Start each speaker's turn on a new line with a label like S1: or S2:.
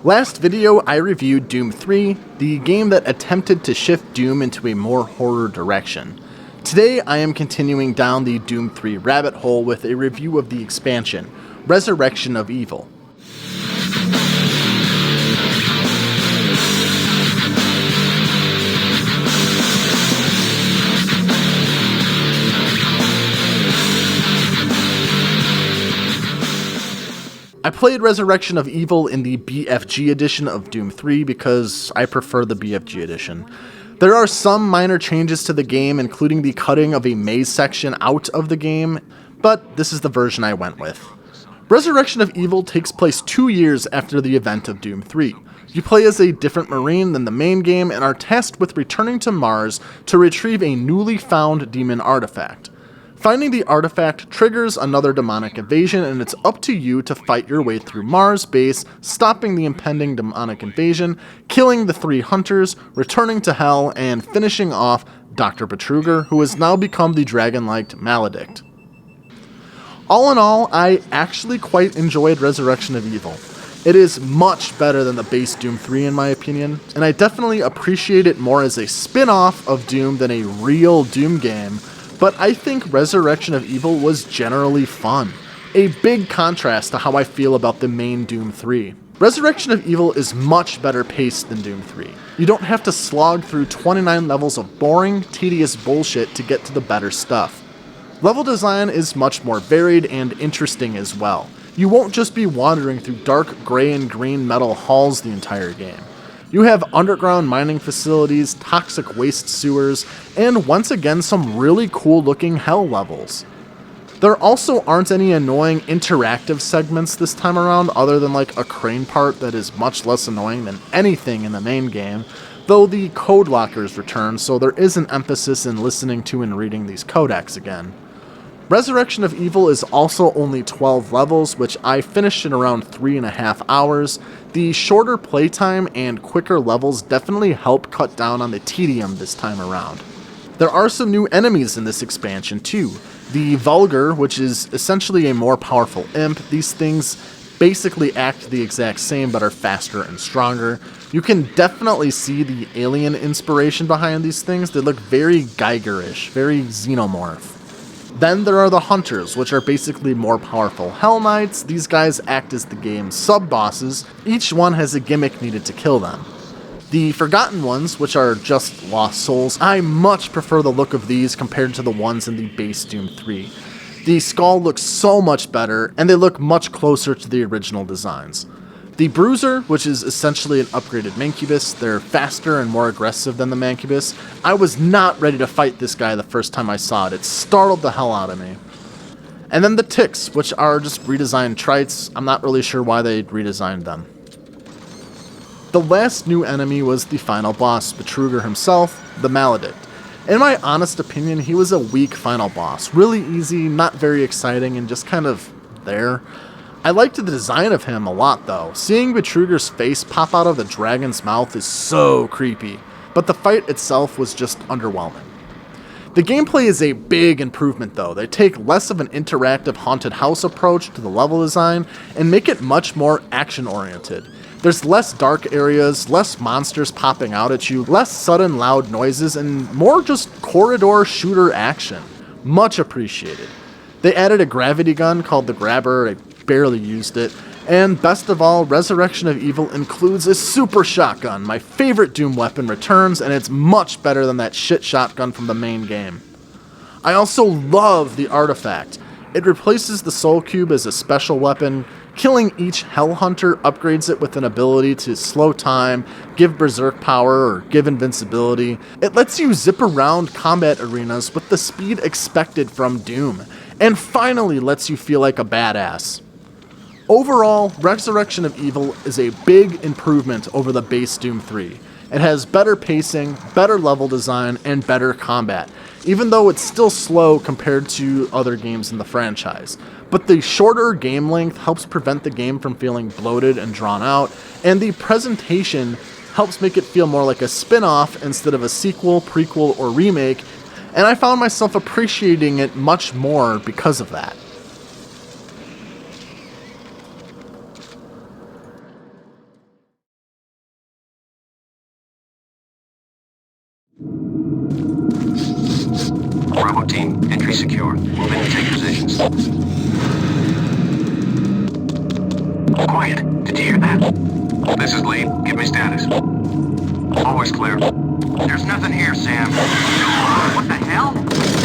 S1: Last video I reviewed Doom 3, the game that attempted to shift Doom into a more horror direction. Today I am continuing down the Doom 3 rabbit hole with a review of the expansion, Resurrection of Evil. I played Resurrection of Evil in the BFG edition of Doom 3 because I prefer the BFG edition. There are some minor changes to the game, including the cutting of a maze section out of the game, but this is the version I went with. Resurrection of Evil takes place 2 years after the event of Doom 3. You play as a different Marine than the main game and are tasked with returning to Mars to retrieve a newly found demon artifact. Finding the artifact triggers another demonic invasion, and it's up to you to fight your way through Mars base, stopping the impending demonic invasion, killing the 3 hunters, returning to Hell, and finishing off Dr. Betruger, who has now become the dragon-like Maledict. All in all, I actually quite enjoyed Resurrection of Evil. It is much better than the base Doom 3 in my opinion, and I definitely appreciate it more as a spin-off of Doom than a real Doom game. But I think Resurrection of Evil was generally fun. A big contrast to how I feel about the main Doom 3. Resurrection of Evil is much better paced than Doom 3. You don't have to slog through 29 levels of boring, tedious bullshit to get to the better stuff. Level design is much more varied and interesting as well. You won't just be wandering through dark gray and green metal halls the entire game. You have underground mining facilities, toxic waste sewers, and once again some really cool looking hell levels. There also aren't any annoying interactive segments this time around other than like a crane part that is much less annoying than anything in the main game, though the code lockers return, so there is an emphasis in listening to and reading these codecs again. Resurrection of Evil is also only 12 levels, which I finished in around 3.5 hours. The shorter playtime and quicker levels definitely help cut down on the tedium this time around. There are some new enemies in this expansion too. The Vulgar, which is essentially a more powerful imp. These things basically act the exact same but are faster and stronger. You can definitely see the alien inspiration behind these things. They look very Geiger-ish, very xenomorph. Then there are the Hunters, which are basically more powerful Hell Knights. These guys act as the game's sub-bosses. Each one has a gimmick needed to kill them. The Forgotten Ones, which are just lost souls, I much prefer the look of these compared to the ones in the base Doom 3. The skull looks so much better, and they look much closer to the original designs. The Bruiser, which is essentially an upgraded Mancubus, they're faster and more aggressive than the Mancubus. I was not ready to fight this guy the first time I saw it. It startled the hell out of me. And then the Ticks, which are just redesigned Trites. I'm not really sure why they redesigned them. The last new enemy was the final boss, Betruger himself, the Maledict. In my honest opinion, he was a weak final boss. Really easy, not very exciting, and just kind of there. I liked the design of him a lot though. Seeing Betruger's face pop out of the dragon's mouth is so creepy, but the fight itself was just underwhelming. The gameplay is a big improvement though. They take less of an interactive haunted house approach to the level design and make it much more action oriented. There's less dark areas, less monsters popping out at you, less sudden loud noises, and more just corridor shooter action. Much appreciated. They added a gravity gun called the Grabber. I barely used it. And best of all, Resurrection of Evil includes a super shotgun. My favorite Doom weapon returns, and it's much better than that shit shotgun from the main game. I also love the artifact. It replaces the Soul Cube as a special weapon. Killing each Hell Hunter upgrades it with an ability to slow time, give berserk power, or give invincibility. It lets you zip around combat arenas with the speed expected from Doom, and finally lets you feel like a badass. Overall, Resurrection of Evil is a big improvement over the base Doom 3. It has better pacing, better level design, and better combat, even though it's still slow compared to other games in the franchise. But the shorter game length helps prevent the game from feeling bloated and drawn out, and the presentation helps make it feel more like a spin-off instead of a sequel, prequel, or remake, and I found myself appreciating it much more because of that.
S2: Bravo team, entry secure. Move in and take positions. Quiet. Did you hear that? This is Lee. Give me status. Always clear. There's nothing here, Sam. What the hell?